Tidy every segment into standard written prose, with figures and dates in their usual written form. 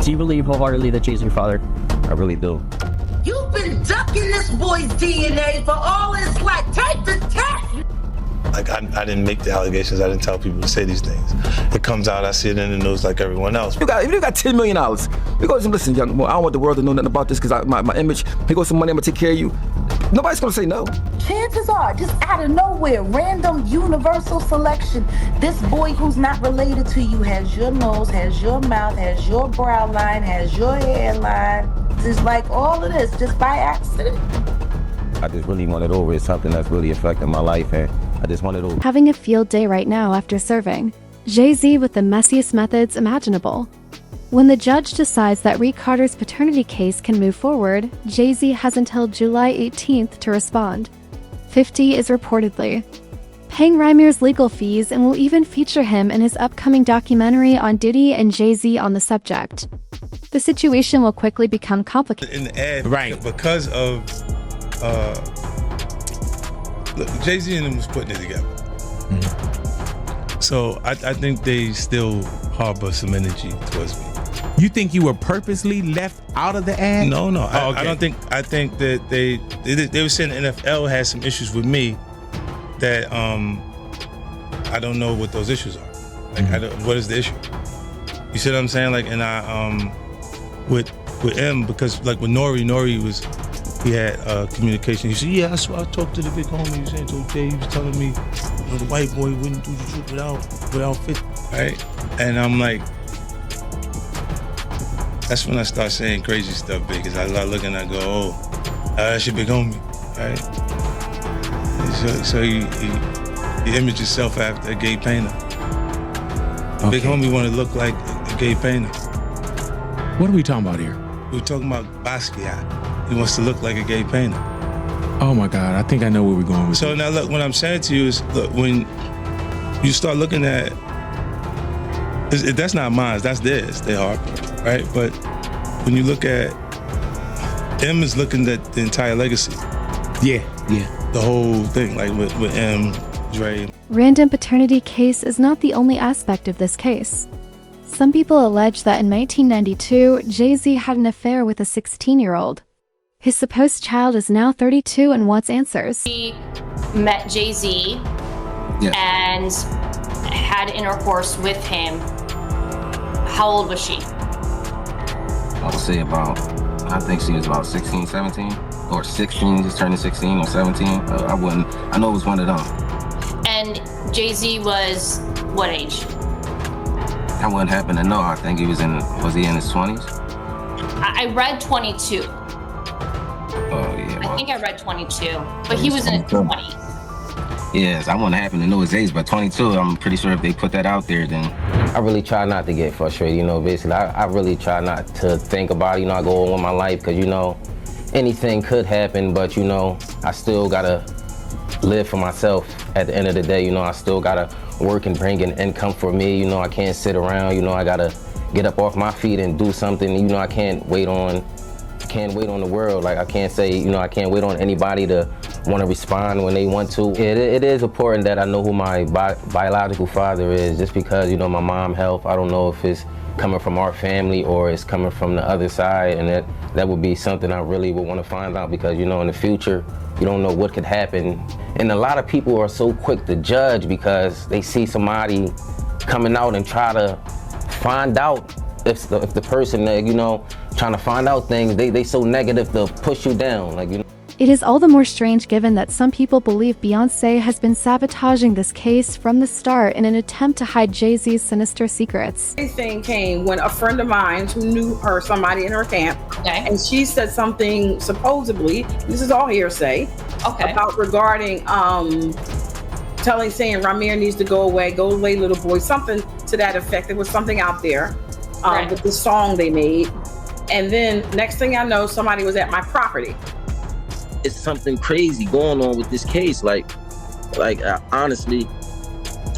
Do you believe wholeheartedly that Jay's your father? I really do. You've been ducking this boy's DNA for all his life. Take the test. Like, I didn't make the allegations. I didn't tell people to say these things. It comes out, I see it in the news like everyone else. You got $10 million. We go, listen, young boy, I don't want the world to know nothing about this because my image, here goes some money, I'm gonna take care of you. Nobody's gonna say no. Chances are, just out of nowhere, random universal selection, this boy who's not related to you has your nose, has your mouth, has your brow line, has your hairline. Just like all of this, just by accident. I just really want it over. It's something that's really affecting my life, and I just want it over. Having a field day right now after serving. Jay-Z with the messiest methods imaginable. When the judge decides that Reed Carter's paternity case can move forward, Jay-Z has until July 18th to respond. 50 is reportedly paying Rymer's legal fees and will even feature him in his upcoming documentary on Diddy and Jay-Z on the subject. The situation will quickly become complicated. In the ad, Right. because of look, Jay-Z and them was putting it together. So I think they still harbor some energy towards me. You think you were purposely left out of the ad? No. Oh, okay. I don't think. I think that they were saying the NFL had some issues with me that I don't know what those issues are. Like, what is the issue? You see what I'm saying? Like, and I with M, because like with Nori was, he had communication. He said, yeah, that's why I talked to the big homie. He was saying to Jay, he was telling me, you know, the white boy wouldn't do the shit without 50, right? And I'm like, that's when I start saying crazy stuff, because I start looking, I go, oh, that's your big homie, right? So you image yourself after a gay painter. Okay. Big homie want to look like a gay painter. What are we talking about here? We're talking about Basquiat. He wants to look like a gay painter. Oh my God, I think I know where we're going with So this. now look, what I'm saying to you is, look, when you start looking at, that's not mine, that's theirs, they are, right? But when you look at, M is looking at the entire legacy. Yeah. The whole thing, like with M, Dre. Random paternity case is not the only aspect of this case. Some people allege that in 1992, Jay-Z had an affair with a 16-year-old. His supposed child is now 32 and wants answers. He met Jay-Z and had intercourse with him. How old was she? I would say I think she was about 16, 17, or 16, just turning 16 or 17. I know it was one of them. And Jay-Z was what age? I wouldn't happen to know. I think was he in his 20s? I read 22. Oh, yeah. I think I read 22, but he was in his 20s. Yes, I wouldn't happen to know his age, but 22, I'm pretty sure if they put that out there, then... I really try not to get frustrated, basically. I really try not to think about it, I go on with my life, because, anything could happen, but, I still gotta live for myself at the end of the day, I still gotta work and bring in income for me, I can't sit around, I gotta get up off my feet and do something, I can't wait on the world. Like, I can't say, I can't wait on anybody to want to respond when they want to. It is important that I know who my biological father is, just because, my mom health, I don't know if it's coming from our family or it's coming from the other side, and that would be something I really would want to find out, because, in the future, you don't know what could happen. And a lot of people are so quick to judge because they see somebody coming out and try to find out if the person, trying to find out things, they so negative to push you down, It is all the more strange given that some people believe Beyonce has been sabotaging this case from the start in an attempt to hide Jay-Z's sinister secrets. Everything came when a friend of mine who knew her, somebody in her camp, and she said something supposedly, this is all hearsay, about regarding saying Rahmir needs to go away little boy, something to that effect. There was something out there with the song they made. And then next thing I know, somebody was at my property. It's something crazy going on with this case. Honestly,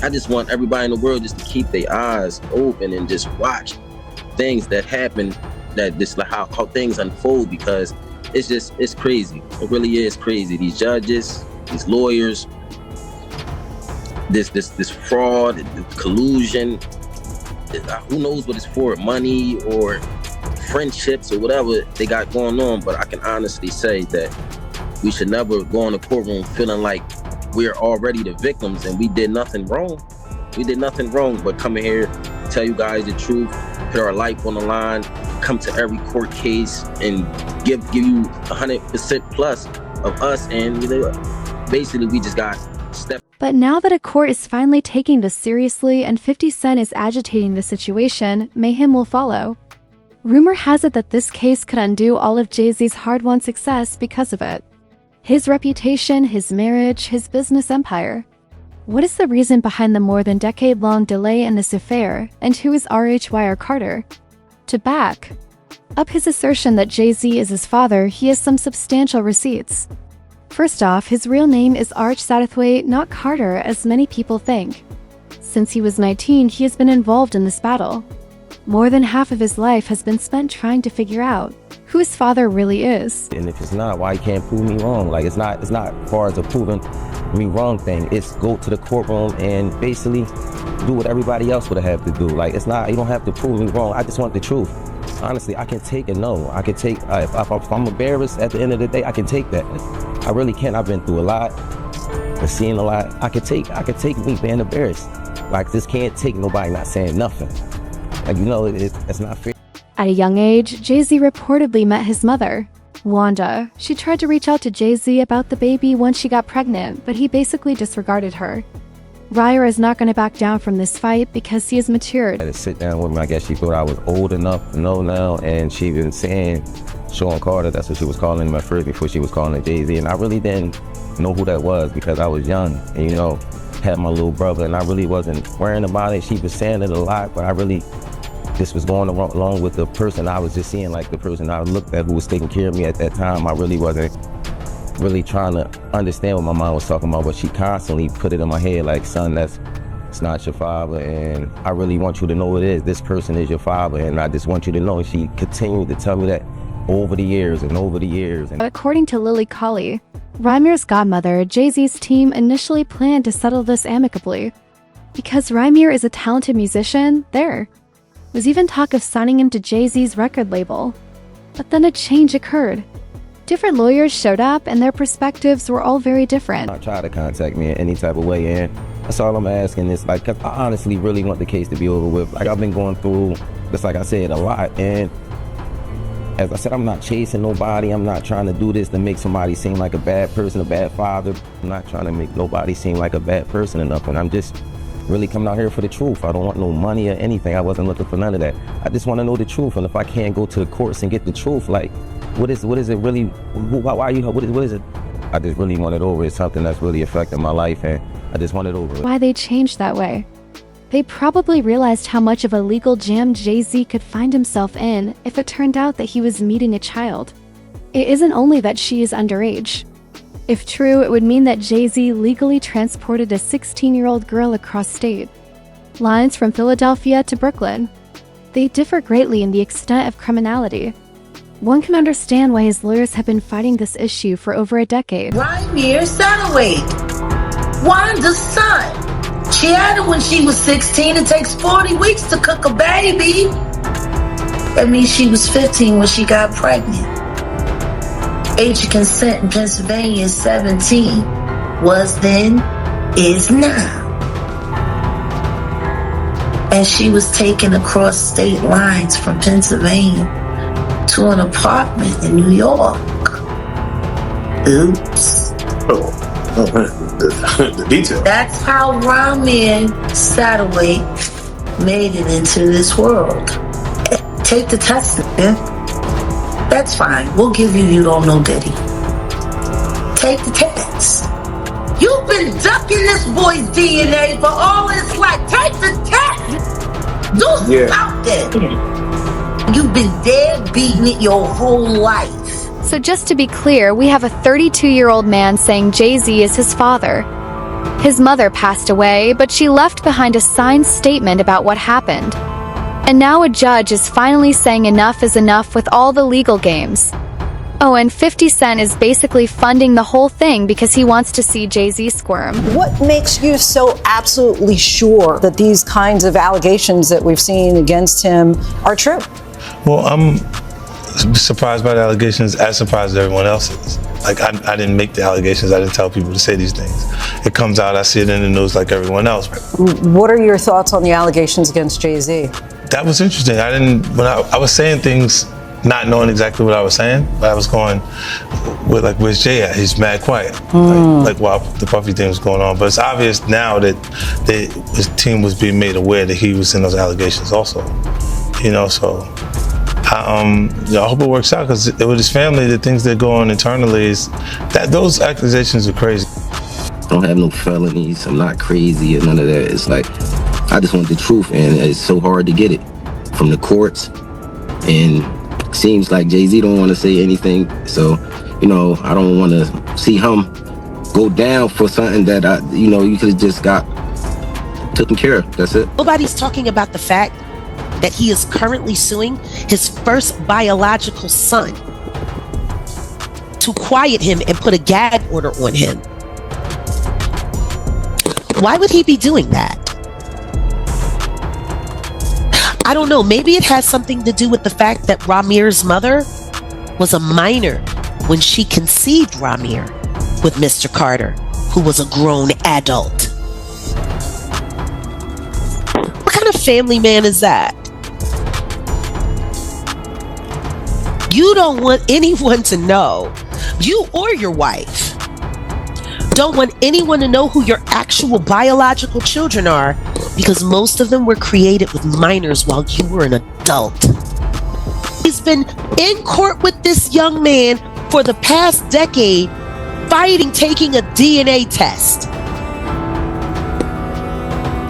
I just want everybody in the world just to keep their eyes open and just watch things that happen, how things unfold, because it's crazy. It really is crazy. These judges, these lawyers, this fraud, collusion, who knows what it's for, money, or friendships or whatever they got going on, but I can honestly say that we should never go in the courtroom feeling like we're already the victims and we did nothing wrong. We did nothing wrong but come in here, tell you guys the truth, put our life on the line, come to every court case and give you 100% plus of us, and basically we just got stepped. But now that a court is finally taking this seriously and 50 Cent is agitating the situation, mayhem will follow. Rumor has it that this case could undo all of Jay-Z's hard-won success because of it. His reputation, his marriage, his business empire. What is the reason behind the more than decade-long delay in this affair, and who is R.H.Y.R. Carter? To back up his assertion that Jay-Z is his father, he has some substantial receipts. First off, his real name is Arch Satterthwaite, not Carter, as many people think. Since he was 19, he has been involved in this battle. More than half of his life has been spent trying to figure out who his father really is. And if it's not, why you can't prove me wrong? Like, it's not as far as a proving me wrong thing. It's go to the courtroom and basically do what everybody else would have to do. Like, it's not, you don't have to prove me wrong. I just want the truth. Honestly, I can take a no. I can take, if I'm embarrassed at the end of the day, I can take that. I really can. I've been through a lot, I've seen a lot. I could take me being embarrassed. Like, this can't take nobody not saying nothing. Like, it's not fair. At a young age, Jay-Z reportedly met his mother, Wanda. She tried to reach out to Jay-Z about the baby once she got pregnant, but he basically disregarded her. Ryer is not going to back down from this fight because he has matured. To sit down with me, I guess she thought I was old enough to know now, and she been saying Sean Carter, that's what she was calling him at first before she was calling him Jay-Z, and I really didn't know who that was because I was young and, had my little brother, and I really wasn't worrying about it. She was saying it a lot, but I really just was going along with the person I was just seeing, like the person I looked at who was taking care of me at that time. I really wasn't really trying to understand what my mom was talking about, but she constantly put it in my head like, son, it's not your father, and I really want you to know it is. This person is your father, and I just want you to know. And she continued to tell me that over the years and over the years. According to Lily Colley, Rymer's godmother, Jay-Z's team initially planned to settle this amicably. Because Rymer is a talented musician, there was even talk of signing him to Jay-Z's record label. But then a change occurred. Different lawyers showed up and their perspectives were all very different. Try to contact me in any type of way, and that's all I'm asking is, like, 'cause I honestly really want the case to be over with. Like, I've been going through, just like I said, a lot, and as I said, I'm not chasing nobody. I'm not trying to do this to make somebody seem like a bad person, a bad father. I'm not trying to make nobody seem like a bad person or nothing. I'm just really coming out here for the truth. I don't want no money or anything. I wasn't looking for none of that. I just want to know the truth, and if I can't go to the courts and get the truth, like, what is it really? Why you? What is it? I just really want it over. It's something that's really affecting my life, and I just want it over. Why they changed that way? They probably realized how much of a legal jam Jay-Z could find himself in if it turned out that he was meeting a child. It isn't only that she is underage. If true, it would mean that Jay-Z legally transported a 16-year-old girl across state lines from Philadelphia to Brooklyn. They differ greatly in the extent of criminality. One can understand why his lawyers have been fighting this issue for over a decade. Rymer Satterthwaite, Wanda's son. She had it when she was 16. It takes 40 weeks to cook a baby. That means she was 15 when she got pregnant. Age of consent in Pennsylvania is 17. Was then, is now. And she was taken across state lines from Pennsylvania to an apartment in New York. Oops. The detail. That's how Rymer Satterthwaite made it into this world. Take the test, man. That's fine. We'll give you don't know Diddy. Take the test. You've been ducking this boy's DNA for all his life. Take the test. Do something. You've been dead beating it your whole life. So just to be clear, we have a 32-year-old man saying Jay-Z is his father. His mother passed away, but she left behind a signed statement about what happened. And now a judge is finally saying enough is enough with all the legal games. Oh, and 50 Cent is basically funding the whole thing because he wants to see Jay-Z squirm. What makes you so absolutely sure that these kinds of allegations that we've seen against him are true? Well, surprised by the allegations, as surprised as everyone else is. Like, I didn't make the allegations. I didn't tell people to say these things. It comes out, I see it in the news like everyone else. What are your thoughts on the allegations against Jay-Z? That was interesting. When I was saying things not knowing exactly what I was saying, but I was going with, like, where's Jay at? He's mad quiet. Like while the Puffy thing was going on. But it's obvious now that his team was being made aware that he was in those allegations also. You know, so I hope it works out, because with his family, the things that go on internally is that those accusations are crazy. I don't have no felonies. I'm not crazy or none of that. It's like, I just want the truth, and it's so hard to get it from the courts. And seems like Jay-Z don't want to say anything. So, you know, I don't want to see him go down for something that you could have just got taken care of. That's it. Nobody's talking about the fact that he is currently suing his first biological son to quiet him and put a gag order on him. Why would he be doing that? I don't know. Maybe it has something to do with the fact that Ramir's mother was a minor when she conceived Ramir with Mr. Carter, who was a grown adult. What kind of family man is that? You don't want anyone to know, you or your wife, don't want anyone to know who your actual biological children are, because most of them were created with minors while you were an adult. He's been in court with this young man for the past decade, fighting taking a DNA test.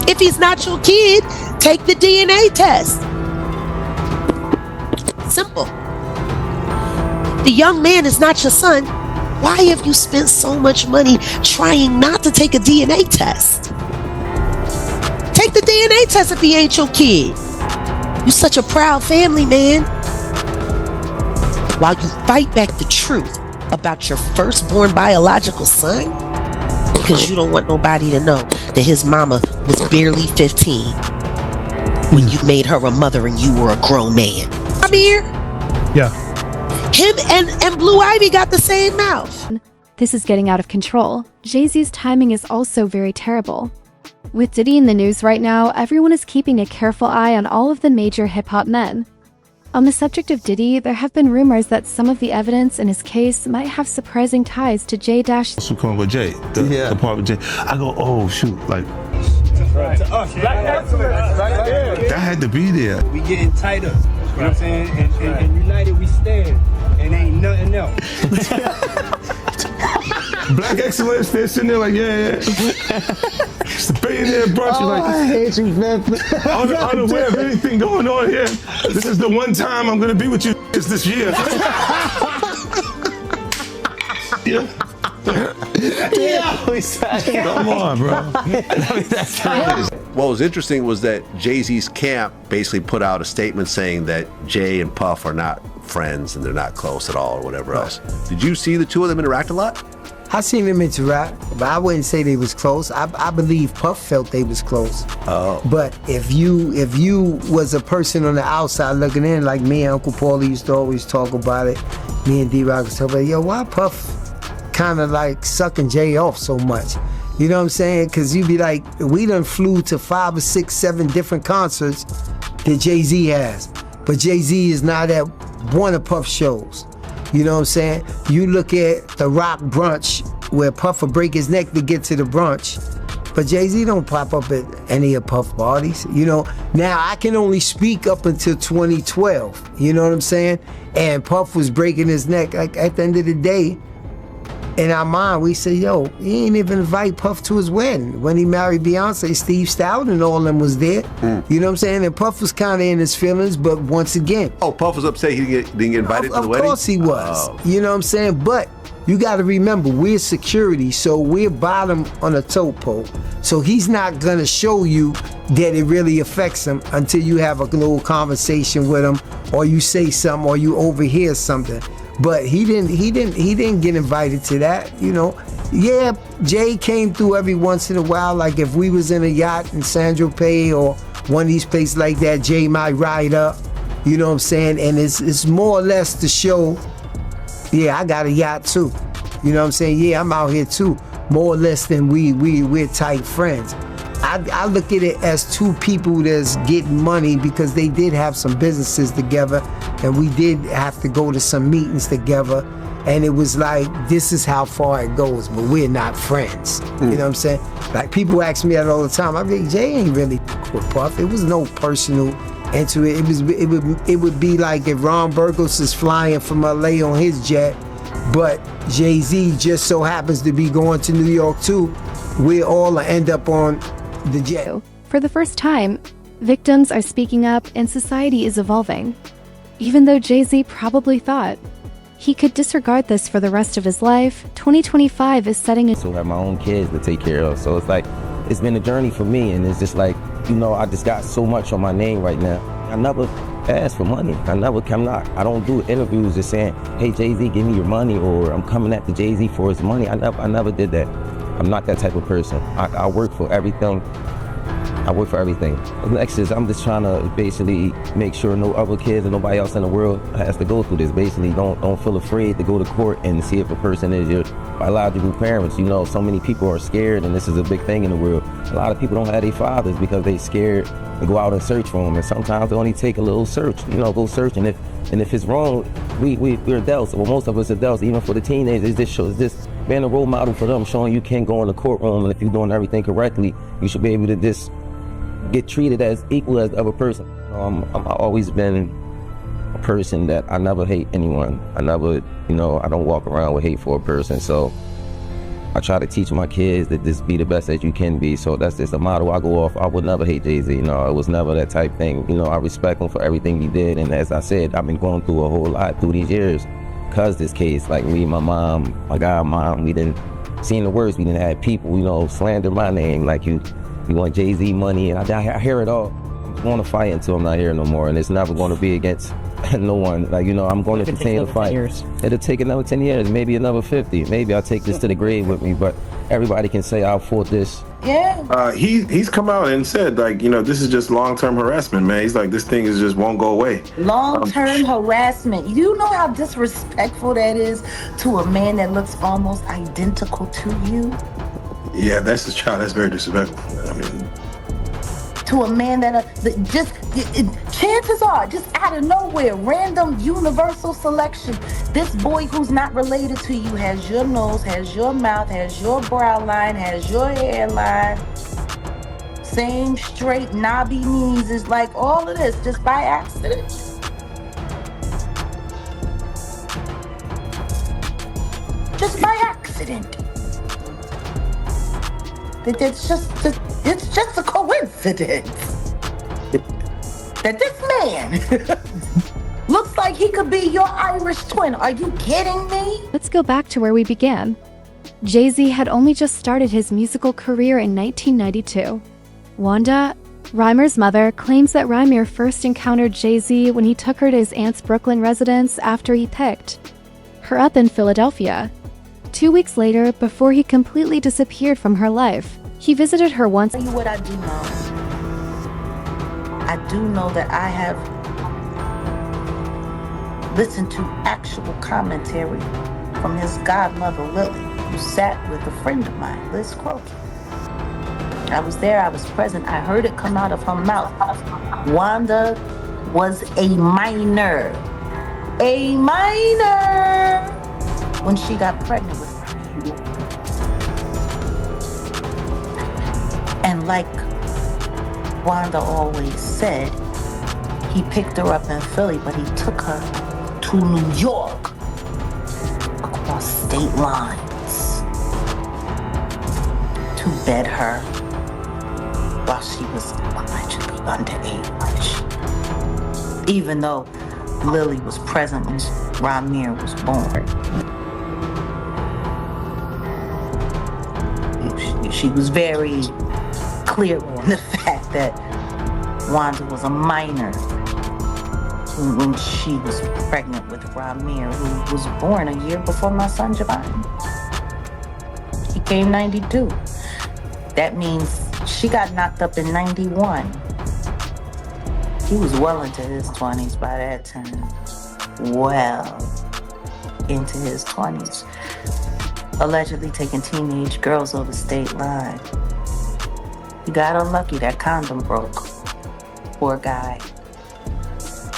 If he's not your kid, take the DNA test. Simple. The young man is not your son. Why have you spent so much money trying not to take a DNA test? Take the DNA test if he ain't your kid. You such a proud family man. While you fight back the truth about your firstborn biological son, because you don't want nobody to know that his mama was barely 15 when you made her a mother and you were a grown man. I'm here. Yeah. Him and Blue Ivy got the same mouth. This is getting out of control. Jay-Z's timing is also very terrible. With Diddy in the news right now, everyone is keeping a careful eye on all of the major hip-hop men. On the subject of Diddy, there have been rumors that some of the evidence in his case might have surprising ties to Jay Dash. So coming with Jay, the part with Jay, I go, oh shoot, like Right. To us, black excellence, right there. that had to be there. We getting tighter, you know what I'm saying? And united we stand, and ain't nothing else. Black excellence, they're sitting there like, yeah. It's the billionaire brunch. Oh, Like, I hate you, man. unaware of anything going on here. This is the one time I'm gonna be with you this year. Yeah. Come on, bro. What was interesting was that Jay-Z's camp basically put out a statement saying that Jay and Puff are not friends and they're not close at all or whatever else. Did you see the two of them interact a lot? I seen them interact, but I wouldn't say they was close. I believe Puff felt they was close. Oh. But if you was a person on the outside looking in, like me and Uncle Paulie used to always talk about it, me and D-Rock was talking about, yo, why Puff kind of like sucking Jay off so much? You know what I'm saying? Because you be like, we done flew to 5 or 6, 7 different concerts that Jay-Z has. But Jay-Z is not at one of Puff's shows. You know what I'm saying? You look at the Rock brunch where Puff will break his neck to get to the brunch. But Jay-Z don't pop up at any of Puff parties. You know, now I can only speak up until 2012. You know what I'm saying? And Puff was breaking his neck. Like at the end of the day, in our mind, we say, yo, he ain't even invite Puff to his wedding. When he married Beyonce, Steve Stout and all of them was there. You know what I'm saying? And Puff was kind of in his feelings, but once again. Oh, Puff was upset he didn't get invited to the wedding? Of course he was. Oh. You know what I'm saying? But you got to remember, we're security, so we're bottom on a tote pole. So he's not going to show you that it really affects him until you have a little conversation with him, or you say something, or you overhear something. But he didn't get invited to that, you know. Yeah, Jay came through every once in a while. Like if we was in a yacht in San Tropez or one of these places like that, Jay might ride up. You know what I'm saying? And it's more or less to show, yeah, I got a yacht too. You know what I'm saying? Yeah, I'm out here too. More or less than we're tight friends. I look at it as two people that's getting money because they did have some businesses together and we did have to go to some meetings together. And it was like, this is how far it goes, but we're not friends. You know what I'm saying? Like, people ask me that all the time. I'm like, Jay ain't really with Puff. It was no personal into it. It would be like if Ron Burgos is flying from LA on his jet, but Jay-Z just so happens to be going to New York too. We all end up on the jet. For the first time, victims are speaking up and society is evolving. Even though Jay-Z probably thought he could disregard this for the rest of his life, 2025 is setting a... So I have my own kids to take care of. So it's like, it's been a journey for me, and it's just like, you know, I just got so much on my name right now. I never ask for money. I don't do interviews just saying, hey, Jay-Z, give me your money, or I'm coming at the Jay-Z for his money. I never did that. I'm not that type of person. I work for everything. Next is, I'm just trying to basically make sure no other kids or nobody else in the world has to go through this. Basically, don't feel afraid to go to court and see if a person is your biological parents. You know, so many people are scared, and this is a big thing in the world. A lot of people don't have their fathers because they scared to go out and search for them. And sometimes it only take a little search. You know, go search, and if it's wrong, we're adults. Well, most of us adults, even for the teenagers, this being a role model for them, showing you can go in the courtroom, and if you're doing everything correctly, you should be able to just get treated as equal as the other person. I've always been a person that I never hate anyone. I don't walk around with hate for a person. So I try to teach my kids that just be the best that you can be. So that's just a motto I go off. I would never hate Jay-Z. You know, it was never that type thing. You know, I respect him for everything he did. And as I said, I've been going through a whole lot through these years because this case, like me, my mom, my godmom, we didn't see the worst. We didn't have people, you know, slander my name like you want Jay-Z money, and I hear it all. I'm going to fight until I'm not here no more, and it's never going to be against no one. Like, you know, I'm going to continue to fight. It'll take another 10 years, maybe another 50. Maybe I'll take this to the grave with me, but everybody can say I fought this. Yeah. He's come out and said, like, you know, this is just long-term harassment, man. He's like, this thing is just won't go away. Long-term harassment. You know how disrespectful that is to a man that looks almost identical to you? Yeah, that's his child. That's very disrespectful. I mean, to a man that chances are, just out of nowhere, random universal selection, this boy who's not related to you has your nose, has your mouth, has your brow line, has your hairline, same straight knobby knees, is like all of this just by accident. Just by accident. It's just a coincidence that this man looks like he could be your Irish twin. Are you kidding me? Let's go back to where we began. Jay-Z had only just started his musical career in 1992. Wanda, Rymer's mother, claims that Rymer first encountered Jay-Z when he took her to his aunt's Brooklyn residence after he picked her up in Philadelphia. 2 weeks later, before he completely disappeared from her life, he visited her once. Tell you what I do know. I do know that I have listened to actual commentary from his godmother, Lily, who sat with a friend of mine, Liz Croakey. I was there, I was present, I heard it come out of her mouth. Wanda was a minor. A minor! When she got pregnant with him. And like Wanda always said, he picked her up in Philly, but he took her to New York across state lines to bed her while she was allegedly underage. Even though Lily was present when Ramir was born. She was very clear on the fact that Wanda was a minor when she was pregnant with Ramir, who was born a year before my son Javon. He came 92. That means she got knocked up in 91. He was well into his 20s by that time. Well into his 20s. Allegedly taking teenage girls over state line. He got unlucky, that condom broke. Poor guy.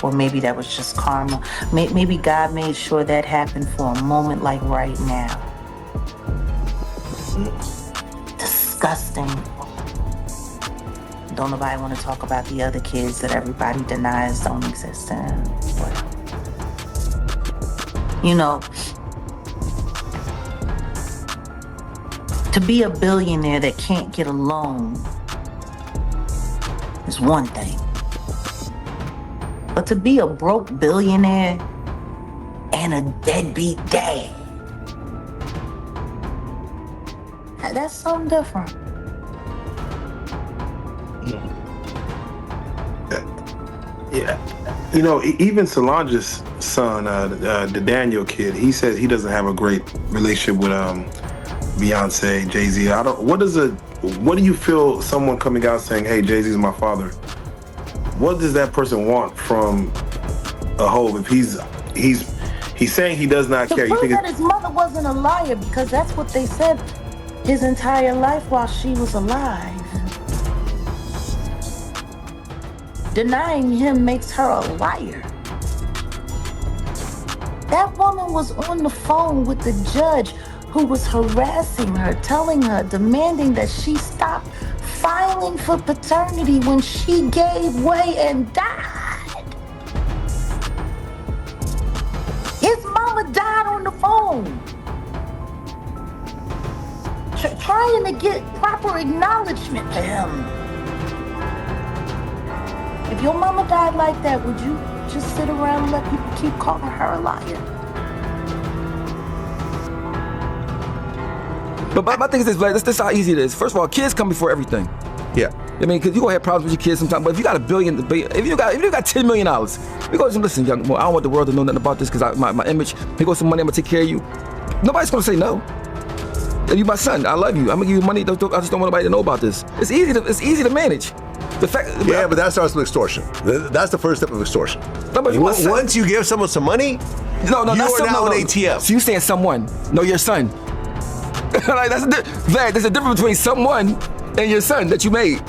Or maybe that was just karma. Maybe God made sure that happened for a moment like right now. Disgusting. Don't nobody want to talk about the other kids that everybody denies don't exist. Well, you know, to be a billionaire that can't get a loan is one thing. But to be a broke billionaire and a deadbeat dad, that's something different. Yeah. You know, even Solange's son, the Daniel kid, he says he doesn't have a great relationship with Beyonce, Jay-Z. What do you feel someone coming out saying, hey, Jay-Z's my father? What does that person want from a hoe if he's saying he does not care? To prove that his mother wasn't a liar, because that's what they said his entire life while she was alive. Denying him makes her a liar. That woman was on the phone with the judge who was harassing her, telling her, demanding that she stop filing for paternity when she gave way and died. His mama died on the phone. Trying to get proper acknowledgement for him. If your mama died like that, would you just sit around and let people keep calling her a liar? But my thing is this, Vlad, this is how easy it is. First of all, kids come before everything. Yeah. I mean, because you're going to have problems with your kids sometimes, but if you got $1 billion, if you got $10 million, we go, listen, young boy, I don't want the world to know nothing about this because my image, here goes some money, I'm going to take care of you. Nobody's going to say no. And you my son, I love you. I'm going to give you money, I just don't want nobody to know about this. It's easy to manage. The fact, yeah, but that starts with extortion. That's the first step of extortion. No, but once you give someone some money, you are now an ATM. So you saying someone, no, your son. Like Vlad, there's a difference between someone and your son that you made.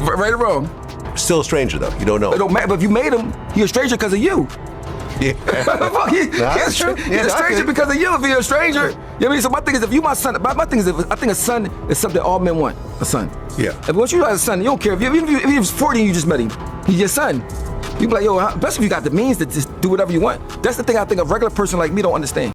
Right or wrong? Still a stranger though. You don't know. It don't matter. But if you made him, he's a stranger because of you. Yeah. He's a stranger because of you. If he's a stranger, you know what I mean? So my thing is, if you my son, my thing is, I think a son is something all men want. A son. Yeah. If once you have a son, you don't care. If he was 40 and you just met him, he's your son. You be like, yo, especially if you got the means to just do whatever you want. That's the thing I think a regular person like me don't understand.